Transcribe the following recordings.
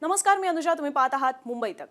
नमस्कार, मी अनुजा. तुम्ही पाहत आहात मुंबई तक.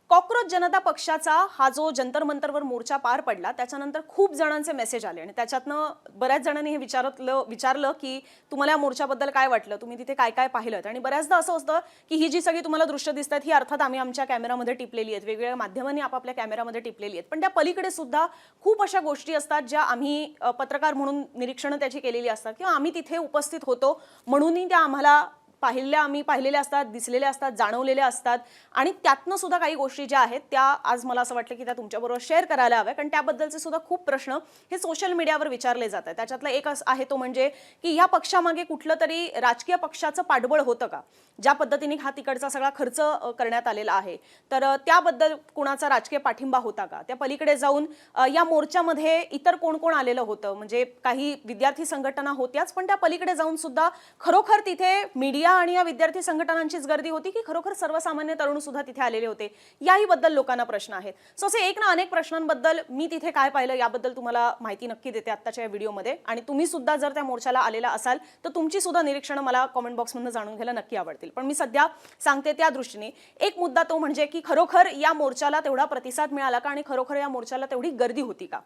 कॉकरोच जनता पक्षाचा हा जो जंतर मंतरवर मोर्चा पार पडला त्याच्यानंतर खूप जणांचे मेसेज आले आणि त्याच्यातनं बऱ्याच जणांनी हे विचारलं की तुम्हाला या मोर्चाबद्दल काय वाटलं, तुम्ही तिथे काय काय पाहिलं. आणि बऱ्याचदा असं असतं की ही जी सगळी तुम्हाला दृश्य दिसतात ही अर्थात आम्ही आमच्या कॅमेरामध्ये टिपलेली आहेत, वेगवेगळ्या माध्यमांनी आपापल्या कॅमेरामध्ये टिपलेली आहेत, पण त्या पलीकडे सुद्धा खूप अशा गोष्टी असतात ज्या आम्ही पत्रकार म्हणून निरीक्षणं त्याची केलेली असतात किंवा आम्ही तिथे उपस्थित होतो म्हणूनही त्या आम्हाला आम्ही पाहिलेल्या असतात, दिसलेल्या असतात, जाणवलेल्या असतात. आणि त्यातनं सुद्धा काही गोष्टी ज्या आहेत त्या आज मला असं वाटलं की त्या तुमच्याबरोबर शेअर करायला हव्या, कारण त्याबद्दलचे सुद्धा खूप प्रश्न हे सोशल मीडियावर विचारले जातात. त्याच्यातला एक आहे तो म्हणजे की ह्या पक्षामागे कुठलं तरी राजकीय पक्षाचं पाठबळ होतं का, ज्या पद्धतीने हा तिकडचा सगळा खर्च करण्यात आलेला आहे, तर त्याबद्दल कुणाचा राजकीय पाठिंबा होता का. त्या पलीकडे जाऊन या मोर्चामध्ये इतर कोण कोण आलेलं होतं, म्हणजे काही विद्यार्थी संघटना होत्याच, पण त्या पलीकडे जाऊन सुद्धा खरोखर तिथे मीडिया आणि या विद्यार्थी संघटनांचीच गर्दी होती की खरोखर सर्वसामान्य तरुण सुद्धा तिथे आलेले होते, याही बद्दल लोकांना प्रश्न आहेत. सो असे एक ना अनेक प्रश्नांबद्दल मी तिथे काय पाहिलं याबद्दल तुम्हाला माहिती नक्की देते आत्ताच्या या व्हिडिओमध्ये. आणि तुम्ही सुद्धा जर त्या मोर्चाला आलेला असाल तर तुमची सुद्धा निरीक्षणं मला कमेंट बॉक्समधून जाणून घ्यायला नक्की आवडतील. पण मी सध्या सांगते त्या दृष्टीने एक मुद्दा तो म्हणजे की खरोखर या मोर्चाला तेवढा प्रतिसाद मिळाला का आणि खरोखर या मोर्चाला तेवढी गर्दी होती का.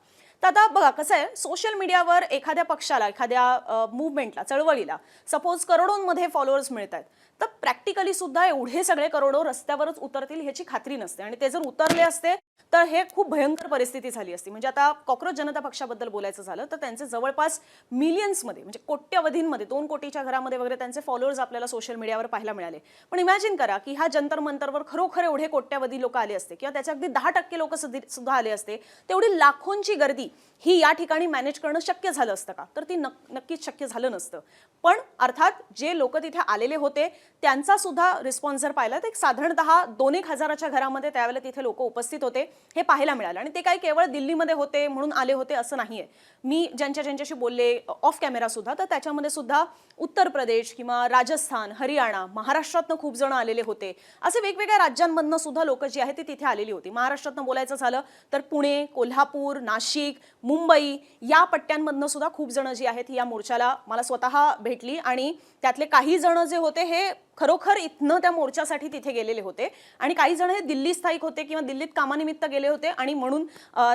तर आता बघा कसं आहे, सोशल मीडियावर एखाद्या पक्षाला, एखाद्या मूव्हमेंटला, चळवळीला सपोज करोडोंमध्ये फॉलोअर्स मिळतात, तर प्रॅक्टिकली सुद्धा एवढे सगळे करोडो रस्त्यावरच उतरतील ह्याची खात्री नसते. आणि ते जर उतरले असते तर हे खूप भयंकर परिस्थिती झाली असती. म्हणजे आता कॉकरोच जनता पक्षाबद्दल बोलायचं झालं तर त्यांचे जवळपास मिलियन्समध्ये, म्हणजे कोट्यवधींमध्ये, 2 कोटीच्या घरामध्ये वगैरे त्यांचे फॉलोअर्स आपल्याला सोशल मीडियावर पाहायला मिळाले. पण इमॅजिन करा की हा जंतर मंतरवर खरोखर एवढे कोट्यवधी लोक आले असते किंवा त्याच्या अगदी 10% लोक सुद्धा आले असते, तेवढी लाखोंची गर्दी ही या ठिकाणी मॅनेज करणं शक्य झालं असतं का, तर ती नक्कीच शक्य झालं नसतं. पण अर्थात जे लोक तिथे आलेले होते त्यांचा सुद्धा रिस्पॉन्स जर पाहिला तर एक साधारणतः 2-1 हजाराच्या घरामध्ये त्यावेळेला तिथे लोक उपस्थित होते हे पाहायला मिळालं. आणि ते काही केवळ दिल्लीमध्ये होते म्हणून आले होते असं नाहीये. मी ज्यांच्याशी बोलले ऑफ कॅमेरा सुद्धा, तर त्याच्यामध्ये सुद्धा उत्तर प्रदेश किंवा राजस्थान, हरियाणा, महाराष्ट्रातनं खूप जण आलेले होते. असे वेगवेगळ्या राज्यांमधनं सुद्धा लोक जी आहेत ती तिथे आलेली होती. महाराष्ट्रातनं बोलायचं झालं तर पुणे, कोल्हापूर, नाशिक, मुंबई या पट्ट्यांमधनं सुद्धा खूप जण जी आहेत या मोर्चाला मला स्वतः भेटली. आणि त्यातले काही जण जे होते हे खरोखर इथनं त्या मोर्चासाठी तिथे गेलेले होते आणि काही जण हे दिल्ली स्थायिक होते किंवा दिल्लीत कामानिमित्त गेले होते आणि म्हणून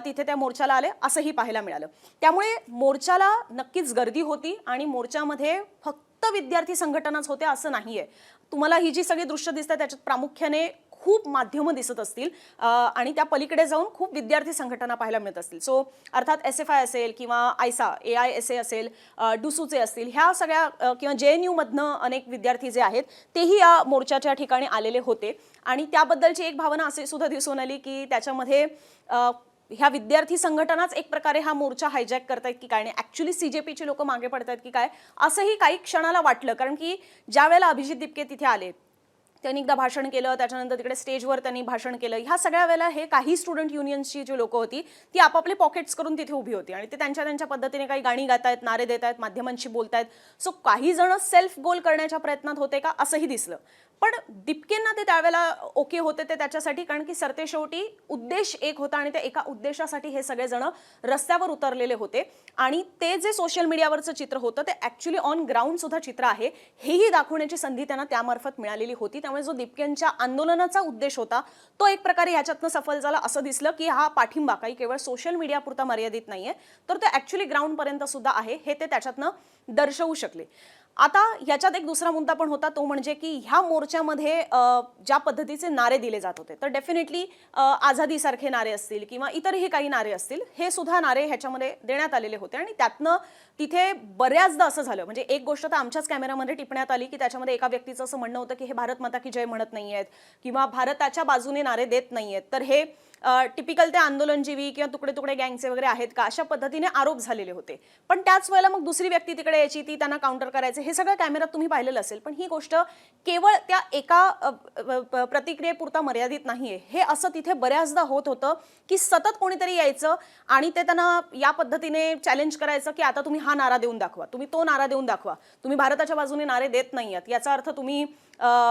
तिथे त्या मोर्चाला आले असंही पाहायला मिळालं. त्यामुळे मोर्चाला नक्कीच गर्दी होती आणि मोर्चामध्ये फक्त विद्यार्थी संघटनाच होत्या असं नाहीये. तुम्हाला ही जी सगळी दृश्य दिसतात त्याच्यात प्रामुख्याने खूप माध्यमं दिसत असतील आणि त्या पलीकडे जाऊन खूप विद्यार्थी संघटना पाहायला मिळत असतील. सो अर्थात SFI असेल किंवा आयसा, AISA असेल, डुसूचे असतील, ह्या सगळ्या किंवा JNU मधनं अनेक विद्यार्थी जे आहेत तेही या मोर्चाच्या ठिकाणी आलेले होते. आणि त्याबद्दलची एक भावना असे सुद्धा दिसून आली की त्याच्यामध्ये ह्या विद्यार्थी संघटनाच एक प्रकारे हा मोर्चा हायजॅक करतायत की काय, नाही ऍक्च्युली CJPचे लोक मागे पडतायत की काय, असंही काही क्षणाला वाटलं. कारण की ज्या वेळेला अभिजित दिपके तिथे आले त्यांनी एकदा भाषण केलं, त्याच्यानंतर तिकडे स्टेजवर त्यांनी भाषण केलं. ह्या सगळ्या वेळेला हे काही स्टुडंट युनियन्सची जी लोक होती ती आपापले पॉकेट्स करून तिथे उभी होती आणि ते त्यांच्या पद्धतीने काही गाणी गातायत, नारे देत आहेत, माध्यमांशी बोलतायत. सो काही जण सेल्फ गोल करण्याच्या प्रयत्नात होते का असंही दिसलं. पण दिपकेंना ते त्यावेळेला ओके होते ते त्याच्यासाठी, कारण की सरतेशेवटी उद्देश एक होता आणि त्या एका उद्देशासाठी हे सगळे जण रस्त्यावर उतरलेले होते. आणि ते जे सोशल मीडियावरचं चित्र होतं ते ऍक्च्युली ऑन ग्राउंड सुद्धा चित्र आहे हेही दाखवण्याची संधी त्यांना त्यामार्फत मिळालेली होती. त्यामुळे जो दिपकेंच्या आंदोलनाचा उद्देश होता तो एक प्रकारे ह्याच्यातनं सफल झाला असं दिसलं की हा पाठिंबा काही केवळ सोशल मीडियापुरता मर्यादित नाहीये, तर तो ऍक्च्युली ग्राउंड पर्यंत सुद्धा आहे हे ते त्याच्यातनं दर्शवू शकले. आता याच्यात एक दुसरा मुद्दा पण होता तो म्हणजे की ह्या मोर्चामध्ये ज्या पद्धतीचे नारे दिले जात होते तर डेफिनेटली आझादीसारखे नारे असतील किंवा इतरही काही नारे असतील हे सुद्धा नारे ह्याच्यामध्ये देण्यात आलेले होते. आणि त्यातनं तिथे बऱ्याचदा असं झालं, म्हणजे एक गोष्ट तर आमच्याच कॅमेरामध्ये टिपण्यात आली की त्याच्यामध्ये एका व्यक्तीचं असं म्हणणं होतं की हे भारत माता की जय म्हणत नाहीयेत किंवा भारताच्या बाजूने नारे देत नाहीयेत, तर हे टिपिकल ते आंदोलनजीवी किंवा तुकडे तुकडे गँगचे वगैरे आहेत का, अशा पद्धतीने आरोप झालेले होते. पण त्याच वेळेला मग दुसरी व्यक्ती तिकडे यायची, ती त्यांना काउंटर करायचे. हे सगळं कॅमेऱ्यात तुम्ही पाहिलेलं असेल. पण ही गोष्ट केवळ त्या एका प्रतिक्रियेपुरता मर्यादित नाहीये. हे असं तिथे बऱ्याचदा होत होतं की सतत कोणीतरी यायचं आणि ते त्यांना या पद्धतीने चॅलेंज करायचं की आता तुम्ही हा नारा देऊन दाखवा, तुम्ही तो नारा देऊन दाखवा, तुम्ही भारताच्या बाजूने नारे देत नाहीयेत याचा अर्थ तुम्ही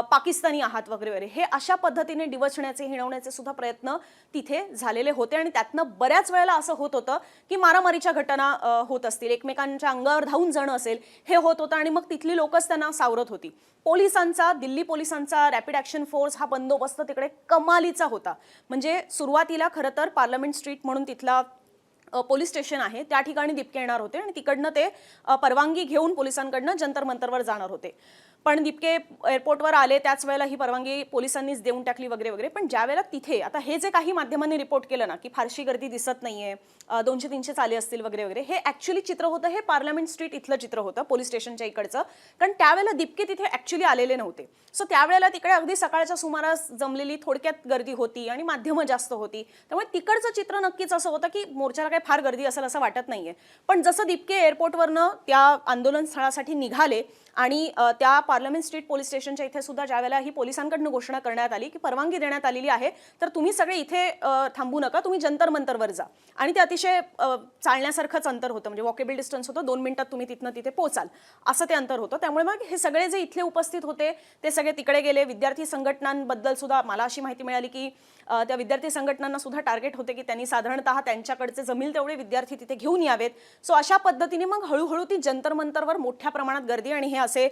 पाकिस्तानी आहात वगैरे वगैरे. हे अशा पद्धतीने डिवचण्याचे, हिणवण्याचे सुद्धा प्रयत्न तिथे तिथे झालेले होते आणि त्यातनं बऱ्याच वेळेला असं होत होतं की मारामारीच्या घटना होत असतील, एकमेकांच्या अंगावर धावून जाणं असेल, हे होत होतं आणि मग तिथली लोकच त्यांना सावरत होती. पोलिसांचा, दिल्ली पोलिसांचा रॅपिड ॲक्शन फोर्स हा बंदोबस्त तिकडे कमालीचा होता. म्हणजे सुरुवातीला खरं तर पार्लमेंट स्ट्रीट म्हणून तिथला पोलीस स्टेशन आहे, त्या ठिकाणी दिपके येणार होते आणि तिकडनं ते परवानगी घेऊन पोलिसांकडनं जंतर मंतरवर जाणार होते. पण दिपके एअरपोर्टवर आले त्याच वेळेला ही परवानगी पोलिसांनीच देऊन टाकली वगैरे वगैरे. पण ज्या वेळेला तिथे आता हे जे काही माध्यमांनी रिपोर्ट केलं ना की फारशी गर्दी दिसत नाहीये, 200-300 आले असतील वगैरे वगैरे, हे ॲक्च्युली चित्र होतं, हे पार्लमेंट स्ट्रीट इथलं चित्र होतं पोलीस स्टेशनच्या इकडचं. कारण त्यावेळेला दिपके तिथे ॲक्च्युली आलेले नव्हते. सो त्यावेळेला तिकडे अगदी सकाळच्या सुमारास जमलेली थोडक्यात गर्दी होती आणि माध्यमं जास्त होती. त्यामुळे तिकडचं चित्र नक्कीच असं होतं की मोर्चाला काही फार गर्दी असेल असं वाटत नाहीये. पण जसं दिपके एअरपोर्टवरनं त्या आंदोलन स्थळासाठी निघाले आणि त्या पार्लमेंट स्ट्रीट पोलीस स्टेशनच्या इथे सुद्धा ज्यावेळेला ही पोलिसांकडून घोषणा करण्यात आली की परवानगी देण्यात आलेली आहे, तर तुम्ही सगळे इथे थांबू नका, तुम्ही जंतर मंतरवर जा. आणि ते अतिशय चालण्यासारखंच अंतर होतं, म्हणजे वॉकेबल डिस्टन्स होतं, 2 मिनिटात तुम्ही तिथनं तिथे पोचाल असं ते अंतर होतं. त्यामुळे मग हे सगळे जे इथले उपस्थित होते ते सगळे तिकडे गेले. विद्यार्थी संघटनांबद्दल सुद्धा मला अशी माहिती मिळाली की त्या विद्यार्थी संघटनांना सुद्धा टार्गेट होते की त्यांनी साधारणतः त्यांच्याकडचे जमेल तेवढे विद्यार्थी तिथे घेऊन यावेत. सो अशा पद्धतीने मग हळूहळू ती जंतर मंतरवर मोठ्या प्रमाणात गर्दी आणि हे असे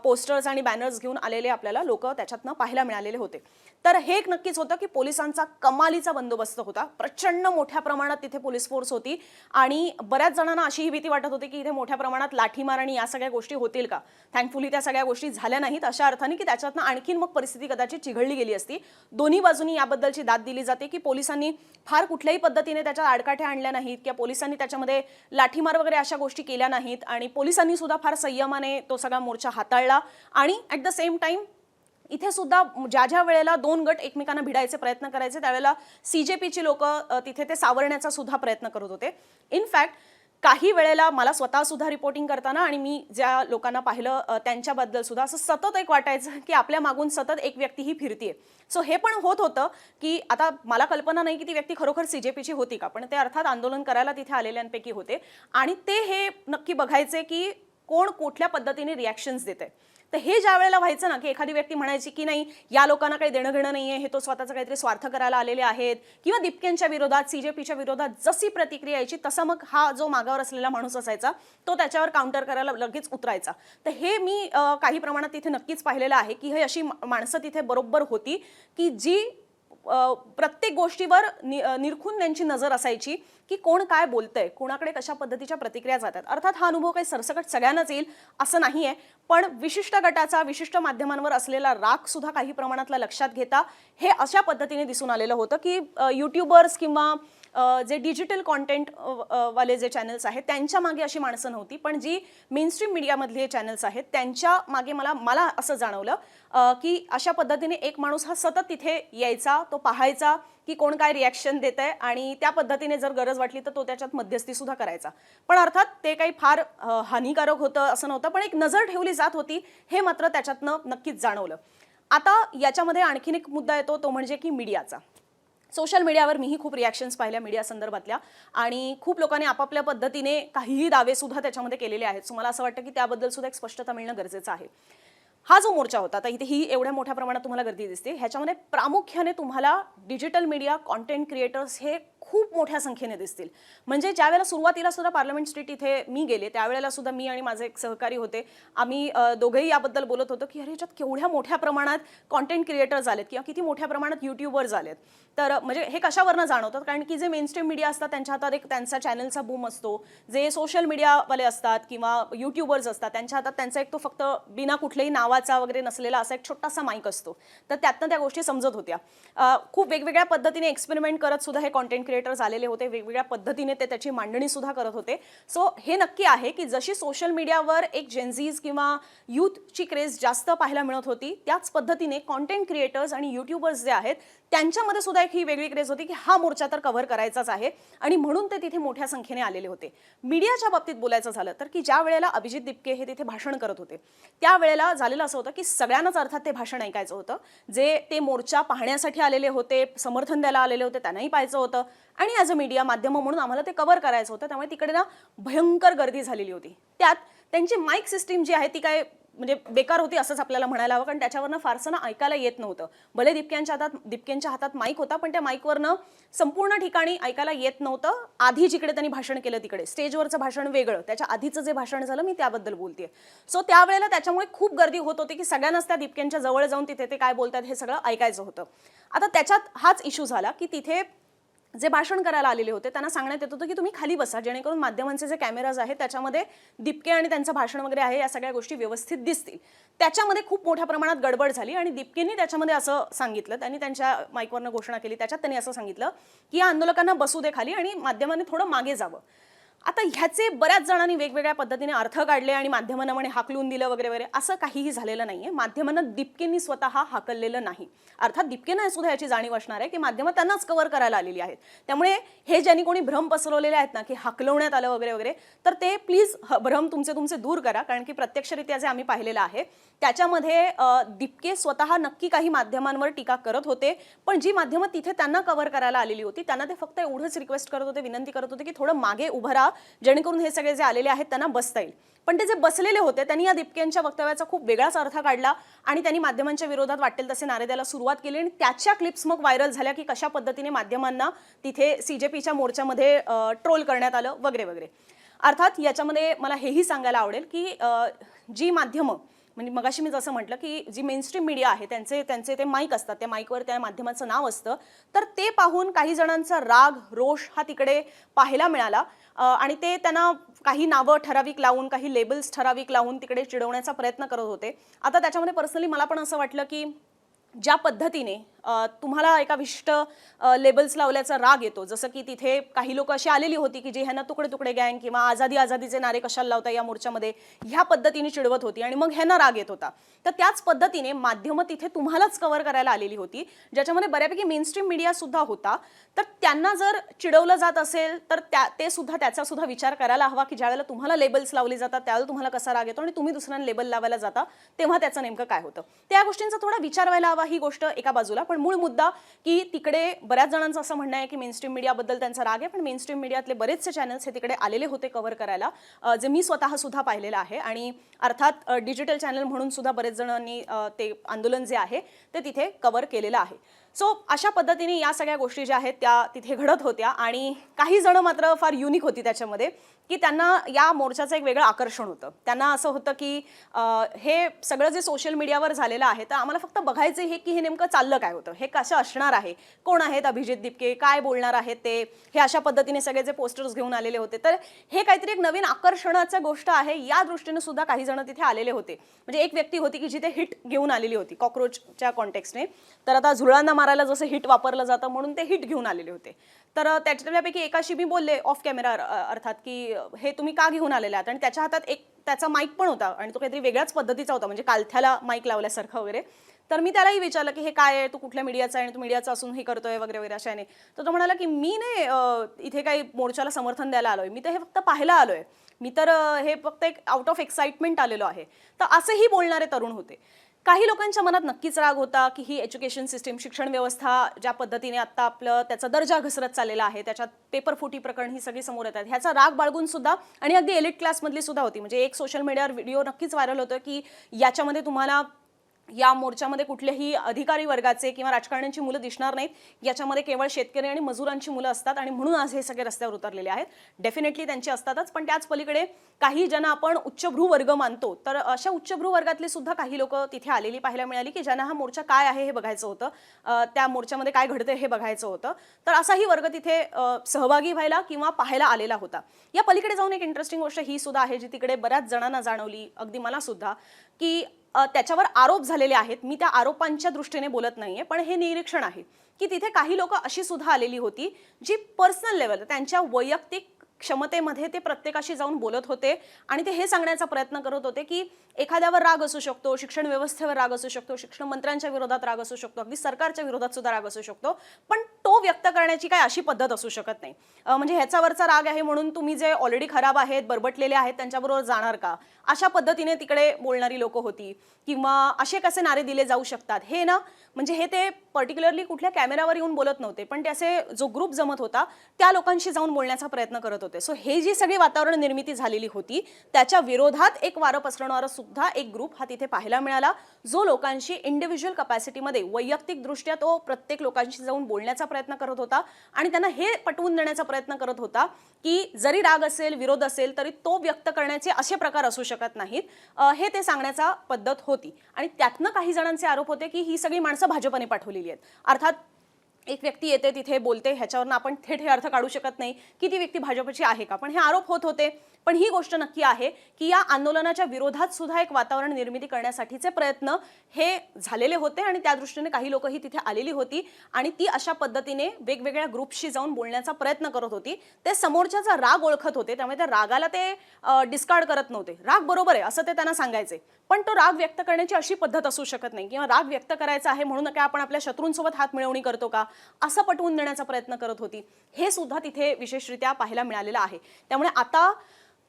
पोस्टर्स आणि बॅनर्स घेऊन आलेले आपल्याला लोक त्याच्यातनं पाहायला मिळालेले होते. तर हे एक नक्कीच होतं की पोलिसांचा कमालीचा बंदोबस्त होता. प्रचंड मोठ्या प्रमाणात तिथे पोलीस फोर्स होती आणि बऱ्याच जणांना अशीही भीती वाटत होती की इथे मोठ्या प्रमाणात लाठीमार आणि या सगळ्या गोष्टी होतील का. थँकफुली त्या सगळ्या गोष्टी झाल्या नाहीत, अशा अर्थाने की त्याच्यातनं आणखीन मग परिस्थिती कदाचित चिघळली गेली असती. दोन्ही बाजूनी याबद्दलची दाद दिली जाते की पोलिसांनी फार कुठल्याही पद्धतीने त्याच्या आडकाठ्या आणल्या नाहीत किंवा पोलिसांनी त्याच्यामध्ये लाठीमार वगैरे अशा गोष्टी केल्या नाहीत आणि पोलिसांनी सुद्धा फार संयमाने तो सगळा मोर्चा हाताळला. आणि ॲट द सेम टाइम इथे सुद्धा ज्या ज्या वेळेला 2 गट एकमेकांना भिडायचे प्रयत्न करायचे त्यावेळेला CJPची लोक तिथे ते सावरण्याचा सुद्धा प्रयत्न करत होते. इनफॅक्ट काही वेळेला मला स्वतः सुद्धा रिपोर्टिंग करताना आणि मी ज्या लोकांना पाहिलं त्यांच्याबद्दल सुद्धा असं सतत एक वाटायचं की आपल्या मागून सतत एक व्यक्ती ही फिरतीये. सो हे पण होत होतं की आता मला कल्पना नाही की ती व्यक्ती खरोखर CJPची होती का, पण ते अर्थात आंदोलन करायला तिथे आलेल्यांपैकी होते आणि ते हे नक्की बघायचे की कोण कुठल्या पद्धतीने रिॲक्शन्स देते. तर हे ज्या वेळेला व्हायचं ना की एखादी व्यक्ती म्हणायची की नाही या लोकांना काही देणं घेणं नाहीये, हे तो स्वतःचा काहीतरी स्वार्थ करायला आलेले आहेत, किंवा दिपकेंच्या विरोधात CJPच्या विरोधात जशी प्रतिक्रिया यायची तसं मग हा जो मागावर असलेला माणूस असायचा तो त्याच्यावर काउंटर करायला लगेच उतरायचा. तर हे मी काही प्रमाणात तिथे नक्कीच पाहिलेलं आहे की हे अशी माणसं तिथे बरोबर होती की जी प्रत्येक गोष्टीवर निरखून त्यांची नजर असायची की कोण काय बोलतंय, कोणाकडे कशा पद्धतीच्या प्रतिक्रिया जातात. अर्थात हा अनुभव काही सरसकट सगळ्यांनाच येईल असं नाहीये, पण विशिष्ट गटाचा विशिष्ट माध्यमांवर असलेला राग सुद्धा काही प्रमाणातला लक्षात घेता हे अशा पद्धतीने दिसून आलेलं होतं की यूट्यूबर्स किंवा जे डिजिटल कॉन्टेंट वाले जे चॅनल्स आहेत त्यांच्या मागे अशी माणसं नव्हती, पण जी मेनस्ट्रीम मीडियामधले चॅनल्स आहेत त्यांच्या मागे मला असं जाणवलं की अशा पद्धतीने एक माणूस हा सतत तिथे यायचा, तो पाहायचा की कोण काय रिॲक्शन देत आहे आणि त्या पद्धतीने जर गरज वाटली तर तो त्याच्यात मध्यस्थी सुद्धा करायचा. पण अर्थात ते काही फार हानिकारक होतं असं नव्हतं, पण एक नजर ठेवली जात होती हे मात्र त्याच्यातनं नक्कीच जाणवलं. आता याच्यामध्ये आणखीन एक मुद्दा येतो तो म्हणजे की मीडियाचा. सोशल मीडियावर मीही खूप रिॲक्शन्स पाहिल्या मीडिया संदर्भातल्या आणि खूप लोकांनी आपापल्या पद्धतीने काहीही दावे सुद्धा त्याच्यामध्ये केलेले आहेत. सो मला असं वाटतं की त्याबद्दल सुद्धा एक स्पष्टता मिळणं गरजेचं आहे. हा जो मोर्चा होता आता इथे ही एवढ्या मोठ्या प्रमाणात तुम्हाला गर्दी दिसते, ह्याच्यामध्ये प्रामुख्याने तुम्हाला डिजिटल मीडिया कॉन्टेंट क्रिएटर्स हे खूप मोठ्या संख्येने दिसतील. म्हणजे ज्यावेळेला सुरुवातीला सुद्धा पार्लमेंट स्ट्रीट इथे मी गेले त्यावेळेला सुद्धा मी आणि माझे एक सहकारी होते, आम्ही दोघेही याबद्दल बोलत होतो की अरे याच्यात केवढ्या मोठ्या प्रमाणात कॉन्टेंट क्रिएटर्स आलेत किंवा किती मोठ्या प्रमाणात यूट्यूबर्स आलेत. तर म्हणजे हे कशावरनं जाणवतात, कारण की जे मेनस्ट्रीम मीडिया असतात त्यांच्या हातात एक त्यांचा चॅनलचा बूम असतो, जे सोशल मीडियावाले असतात किंवा यूट्यूबर्स असतात त्यांच्या हातात त्यांचा एक तो फक्त बिना कुठल्याही नावाचा वगैरे नसलेला असा एक छोटासा माईक असतो. तर त्यातनं त्या गोष्टी समजत होत्या. खूप वेगवेगळ्या पद्धतीने एक्सपेरिमेंट करत सुद्धा हे कॉन्टेंट क्रिएटर्स आलेले होते, वेगवेगळ्या पद्धतीने ते त्याची मांडणी सुद्धा करत होते. सो हे नक्की आहे की जशी सोशल मीडियावर एक जेन्झीज किंवा यूथची क्रेज जास्त पाहायला मिळत होती त्याच पद्धतीने कॉन्टेंट क्रिएटर्स आणि यूट्यूबर्स जे आहेत त्यांच्यामध्ये सुद्धा एक ही वेगळी क्रेज होती की हा मोर्चा तर कव्हर करायचाच आहे आणि म्हणून ते तिथे मोठ्या संख्येने आलेले होते. मीडियाच्या बाबतीत बोलायचं झालं तर की ज्या वेळेला अभिजित दिपके हे तिथे भाषण करत होते त्यावेळेला झालेलं असं होतं की सगळ्यांनाच अर्थात ते भाषण ऐकायचं होतं. जे ते मोर्चा पाहण्यासाठी आलेले होते, समर्थन द्यायला आलेले होते त्यांनाही पाहायचं होतं आणि ॲज अ मीडिया माध्यम म्हणून आम्हाला ते कव्हर करायचं होतं. त्यामुळे तिकडे ना भयंकर गर्दी झालेली होती. त्यात त्यांची माईक सिस्टीम जी आहे ती काय म्हणजे बेकार होती असंच आपल्याला म्हणायला हवं, कारण त्याच्यावरनं फारसं ना ऐकायला येत नव्हतं. भले दीपकेंच्या हातात माईक होता, पण त्या माईकवरनं संपूर्ण ठिकाणी ऐकायला येत नव्हतं. आधी जिकडे त्यांनी भाषण केलं तिकडे स्टेजवरचं भाषण वेगळं, त्याच्या आधीचं जे भाषण झालं मी त्याबद्दल बोलतेय. सो त्यावेळेला त्याच्यामुळे खूप गर्दी होत होती की सगळ्यांनाच त्या दीपकेंच्या जवळ जाऊन तिथे ते काय बोलतात हे सगळं ऐकायचं होतं. आता त्याच्यात हाच इश्यू झाला की तिथे जे भाषण करायला आलेले होते त्यांना सांगण्यात येत होतं की तुम्ही खाली बसा, जेणेकरून माध्यमांचे जे कॅमेराज आहेत त्याच्यामध्ये दीपके आणि त्यांचं भाषण वगैरे आहे या सगळ्या गोष्टी व्यवस्थित दिसतील. त्याच्यामध्ये खूप मोठ्या प्रमाणात गडबड झाली आणि दीपकेंनी त्याच्यामध्ये असं सांगितलं, त्यांनी त्यांच्या माईकवरनं घोषणा केली, त्याच्यात त्यांनी असं सांगितलं की या आंदोलकांना बसू दे खाली आणि माध्यमांनी थोडं मागे जावं. आता ह्याचे बऱ्याच जणांनी वेगवेगळ्या पद्धतीने अर्थ काढले आणि माध्यमांना म्हणे हाकलून दिलं वगैरे वगैरे. असं काहीही झालेलं नाहीये. माध्यमांना दीपकेंनी स्वतः हाकललेलं नाही. अर्थात दीपकेंना सुद्धा याची जाणीव असणार आहे की माध्यमं त्यांनाच कव्हर करायला आलेली आहेत. त्यामुळे हे ज्यांनी कोणी भ्रम पसरवलेले आहेत ना की हाकलवण्यात आलं वगैरे वगैरे, तर ते प्लीज भ्रम तुमचे दूर करा, कारण की प्रत्यक्षरित्या जे आम्ही पाहिलेलं आहे त्याच्यामध्ये दीपके स्वतः नक्की काही माध्यमांवर टीका करत होते, पण जी माध्यमं तिथे त्यांना कव्हर करायला आलेली होती त्यांना ते फक्त एवढंच रिक्वेस्ट करत होते, विनंती करत होते की थोडं मागे उभं राहा, जेणेकरून हे सगळे जे आलेले आहेत त्यांना बसता येईल. पण ते जे बसलेले होते त्यांनी या दीपकेंच्या वक्तव्याचा खूप वेगळाच अर्थ काढला आणि त्यांनी माध्यमांच्या विरोधात वाटेल तसे नारे द्यायला सुरुवात केली आणि त्याच्या क्लिप्स मग व्हायरल झाल्या की कशा पद्धतीने माध्यमांना तिथे सीजेपीच्या मोर्चामध्ये ट्रोल करण्यात आलं वगैरे वगैरे. अर्थात याच्यामध्ये मला हेही सांगायला आवडेल की जी माध्यमं, म्हणजे मगाशी मी जसं म्हटलं की जी मेनस्ट्रीम मीडिया आहे त्यांचे ते माईक असतात, त्या माईकवर त्या माध्यमाचं नाव असतं, तर ते पाहून काही जणांचा राग रोष हा तिकडे पाहायला मिळाला आणि ते त्यांना काही नावं ठराविक लावून, काही लेबल्स ठराविक लावून तिकडे चिडवण्याचा प्रयत्न करत होते. आता त्याच्यामध्ये पर्सनली मला पण असं वाटलं की ज्या पद्धतीने तुम्हाला एका विशिष्ट लेबल्स लावल्याचा राग येतो, जसं की तिथे काही लोक अशी आलेली होती की जे ह्यांना तुकडे तुकडे गँग किंवा आझादीचे नारे कशाला लावता या मोर्चामध्ये, ह्या पद्धतीने चिडवत होती आणि मग ह्यांना राग येत होता. तर त्याच पद्धतीने माध्यमं तिथे तुम्हालाच कव्हर करायला आलेली होती, ज्याच्यामध्ये बऱ्यापैकी मेनस्ट्रीम मीडिया सुद्धा होता. तर त्यांना जर चिडवलं जात असेल तर त्याचा सुद्धा विचार करायला हवा की ज्यावेळेला तुम्हाला लेबल्स लावली जातात त्यावेळेला तुम्हाला कसा राग येतो आणि तुम्ही दुसऱ्यांना लेबल लावायला जाता तेव्हा त्याचं नेमकं काय होतं, त्या गोष्टींचा थोडा विचार व्हायला हवा. ही गोष्ट एका बाजूला, पण मूळ मुद्दा की तिकडे बऱ्याच जणांचं असं म्हणणं आहे की मेनस्ट्रीम मीडियाबद्दल त्यांचा राग आहे, पण मेनस्ट्रीम मीडियातले बरेचसे चॅनल्स हे तिकडे आलेले होते कव्हर करायला, जे मी स्वतः सुद्धा पाहिलेलं आहे. आणि अर्थात डिजिटल चॅनल म्हणून सुद्धा बरेच जणांनी ते आंदोलन जे आहे ते तिथे कव्हर केलेलं आहे. सो अशा पद्धतीने या सगळ्या गोष्टी ज्या आहेत त्या तिथे घडत होत्या आणि काही जण मात्र फार युनिक होती त्याच्यामध्ये की त्यांना या मोर्चाचं एक वेगळं आकर्षण होतं. त्यांना असं होतं की हे सगळं जे सोशल मीडियावर झालेलं आहे तर आम्हाला फक्त बघायचं हे की हे नेमकं चाललं काय होतं, हे कसं असणार आहे, कोण आहेत अभिजित दीपके, काय बोलणार आहेत ते, हे अशा पद्धतीने सगळे जे पोस्टर्स घेऊन आलेले होते. तर हे काहीतरी एक नवीन आकर्षणाचं गोष्ट आहे या दृष्टीने सुद्धा काही जण तिथे आलेले होते. म्हणजे एक व्यक्ती होती की जिथे हिट घेऊन आलेली होती कॉकरोचच्या कॉन्टेक्स्टने, तर आता झुरळांना मारायला जसं हिट वापरलं जातं म्हणून ते हिट घेऊन आलेले होते. तर त्याच्यापैकी एकाशी मी बोलले ऑफ कॅमेरा अर्थात की हे तुम्ही का घेऊन आलेले आहात, आणि त्याच्या हातात एक त्याचा माईक पण होता आणि तो काहीतरी वेगळ्याच पद्धतीचा होता, म्हणजे कालथ्याला माईक लावल्यासारखं वगैरे. तर मी त्यालाही विचारलं की हे काय आहे, तू कुठल्या मीडियाचा आहे आणि तू मीडियाचा असून हे करतोय वगैरे वगैरे अशाने. तर तो म्हणाला की मी नाही इथे काही मोर्चाला समर्थन द्यायला आलोय, मी तर हे फक्त पाहायला आलोय, मी तर हे फक्त एक आउट ऑफ एक्साइटमेंट आलेलो आहे. तर असंही बोलणारे तरुण होते. काही लोकांच्या मनात नक्कीच राग होता की ही एज्युकेशन सिस्टीम, शिक्षण व्यवस्था ज्या पद्धतीने आता आपलं त्याचा दर्जा घसरत चाललेला आहे, त्याच्यात पेपरफुटी प्रकरण ही सगळी समोर येतात, ह्याचा राग बाळगून सुद्धा, आणि अगदी एलिट क्लासमधली सुद्धा होती. म्हणजे एक सोशल मीडियावर व्हिडिओ नक्कीच व्हायरल होतो की याच्यामध्ये तुम्हाला या मोर्चामध्ये कुठल्याही अधिकारी वर्गाचे किंवा राजकारण्यांची मुलं दिसणार नाहीत, याच्यामध्ये केवळ शेतकरी आणि मजुरांची मुलं असतात आणि म्हणून आज हे सगळे रस्त्यावर उतरलेले आहेत. डेफिनेटली त्यांची असतातच, पण त्याच पलीकडे काही ज्यांना आपण उच्चभ्रू वर्ग मानतो तर अशा उच्चभ्रू वर्गातले सुद्धा काही लोक तिथे आलेली पाहायला मिळाली की ज्यांना हा मोर्चा काय आहे हे बघायचं होतं, त्या मोर्चामध्ये काय घडते हे बघायचं होतं. तर असाही वर्ग तिथे सहभागी व्हायला किंवा पाहायला आलेला होता. या पलीकडे जाऊन एक इंटरेस्टिंग गोष्ट ही सुद्धा आहे जी तिकडे बऱ्याच जणांना जाणवली, अगदी मला सुद्धा, की त्याच्यावर आरोप झालेले आहेत. मी त्या आरोपांच्या दृष्टीने बोलत नाहीये, पण हे निरीक्षण आहे की तिथे काही लोक अशी सुद्धा आलेली होती जी पर्सनल लेवल, त्यांच्या वैयक्तिक क्षमतेमध्ये ते प्रत्येकाशी जाऊन बोलत होते आणि ते हे सांगण्याचा प्रयत्न करत होते की एखाद्यावर राग असू शकतो, शिक्षण व्यवस्थेवर राग असू शकतो, शिक्षण मंत्र्यांच्या विरोधात राग असू शकतो, अगदी सरकारच्या विरोधात सुद्धा राग असू शकतो, पण तो व्यक्त करण्याची काय अशी पद्धत असू शकत नाही. म्हणजे ह्याच्यावरचा राग आहे म्हणून तुम्ही जे ऑलरेडी खराब आहेत, बरबटलेले आहेत त्यांच्याबरोबर जाणार का, अशा पद्धतीने तिकडे बोलणारी लोक होती. किंवा असे कसे नारे दिले जाऊ शकतात हे ना, म्हणजे हे ते पर्टिक्युलरली कुठल्या कॅमेरावर येऊन बोलत नव्हते, पण ते असे जो ग्रुप जमत होता त्या लोकांशी जाऊन बोलण्याचा प्रयत्न करत होते. होते. सो हे जी सगळी वातावरण निर्मिती झालेली होती त्याच्या विरोधात एक वारं पसरवणारा सुद्धा एक ग्रुप हा तिथे पाहायला मिळाला, जो लोकांशी इंडिव्हिज्युअल कॅपॅसिटीमध्ये वैयक्तिकदृष्ट्या तो प्रत्येक लोकांशी जाऊन बोलण्याचा प्रयत्न करत होता आणि त्यांना हे पटवून देण्याचा प्रयत्न करत होता की जरी राग असेल, विरोध असेल, तरी तो व्यक्त करण्याचे असे प्रकार असू शकत नाहीत, हे ते सांगण्याचा पद्धत होती. आणि त्यातनं काही जणांचे आरोप होते की ही सगळी माणसं भाजपने पाठवलेली आहेत. अर्थात एक व्यक्ती येते तिथे बोलते, ह्याच्यावरनं आपण थेट हे अर्थ काढू शकत नाही की ती व्यक्ती भाजपची आहे का, पण हे आरोप होत होते. पण ही गोष्ट नक्की आहे की या आंदोलनाच्या विरोधात सुद्धा एक वातावरण निर्मिती करण्यासाठीचे प्रयत्न हे झालेले होते आणि त्या दृष्टीने काही लोकही तिथे आलेली होती आणि ती अशा पद्धतीने वेगवेगळ्या ग्रुपशी जाऊन बोलण्याचा प्रयत्न करत होती. ते समोरच्याचा राग ओळखत होते, त्यामुळे त्या रागाला ते डिस्कार्ड करत नव्हते. राग बरोबर आहे असं ते त्यांना सांगायचे, पण तो राग व्यक्त करण्याची अशी पद्धत असू शकत नाही किंवा राग व्यक्त करायचा आहे म्हणून काय आपण आपल्या शत्रूंसोबत हात मिळवणी करतो का, असं पटवून देण्याचा प्रयत्न करत होती. हे सुद्धा तिथे विशेषरित्या पाहायला मिळालेलं आहे. त्यामुळे आता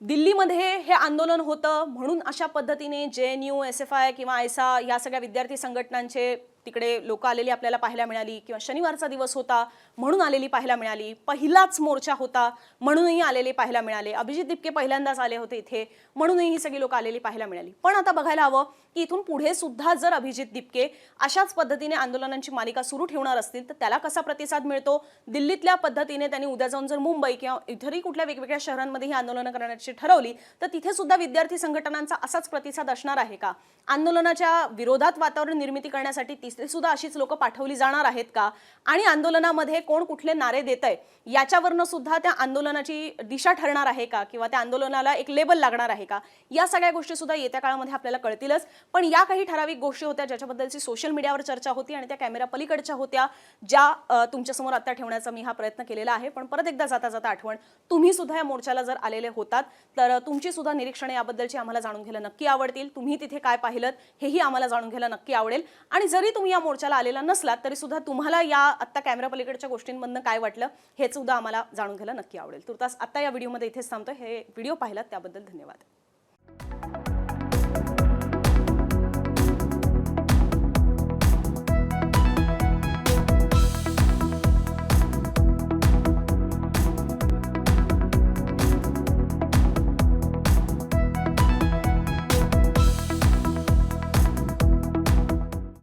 दिल्लीमध्ये हे आंदोलन होतं म्हणून अशा पद्धतीने JNU, SFI किंवा आयसा या सगळ्या विद्यार्थी संघटनांचे तिकडे लोक आलेली आपल्याला पाहायला मिळाली, किंवा शनिवारचा दिवस होता म्हणून आलेली पाहायला मिळाली, पहिलाच मोर्चा होता म्हणूनही आलेले पाहायला मिळाले, अभिजित दिपके पहिल्यांदाच आले होते इथे म्हणूनही ही सगळी लोक आलेली पाहायला मिळाली. पण आता बघायला हवं की इथून पुढे सुद्धा जर अभिजित दिपके अशाच पद्धतीने आंदोलनांची मालिका सुरू ठेवणार असतील तर त्याला कसा प्रतिसाद मिळतो. दिल्लीतल्या पद्धतीने त्यांनी उद्या जाऊन जर मुंबई किंवा इतरही कुठल्या वेगवेगळ्या शहरांमध्ये ही आंदोलनं करण्याची ठरवली तर तिथे सुद्धा विद्यार्थी संघटनांचा असाच प्रतिसाद असणार आहे का. आंदोलनाच्या विरोधात वातावरण निर्मिती करण्यासाठी तिथे सुद्धा अशीच लोक पाठवली जाणार आहेत का, आणि आंदोलनामध्ये कोण कुठले नारे देतंय याच्यावरनं सुद्धा त्या आंदोलनाची दिशा ठरणार आहे का, किंवा त्या आंदोलनाला एक लेबल लागणार आहे का, या सगळ्या गोष्टी सुद्धा येत्या काळामध्ये आपल्याला कळतीलच. पण या काही ठराविक गोष्टी होत्या ज्याच्याबद्दलची सोशल मीडियावर चर्चा होती आणि त्या कॅमेरा पलीकडच्या होत्या, ज्या तुमच्यासमोर आता ठेवण्याचा मी हा प्रयत्न केलेला आहे. पण परत एकदा जाता जाता आठवण, तुम्ही सुद्धा या मोर्चाला जर आलेले होतात तर तुमची सुद्धा निरीक्षणे याबद्दलची आम्हाला जाणून घ्यायला नक्की आवडतील. तुम्ही तिथे काय पाहिलं हेही आम्हाला जाणून घ्यायला नक्की आवडेल. आणि जरी तुम्ही या मोर्चाला आलेला नसलात तरी सुद्धा तुम्हाला या आत्ता कॅमेरा पलीकडच्या गोष्टींमधनं काय वाटलं हे सुद्धा आम्हाला जाणून घ्यायला नक्की आवडेल. तुर्तास आता या व्हिडिओमध्ये इथेच थांबतो. हे व्हिडिओ पाहिलात त्याबद्दल धन्यवाद.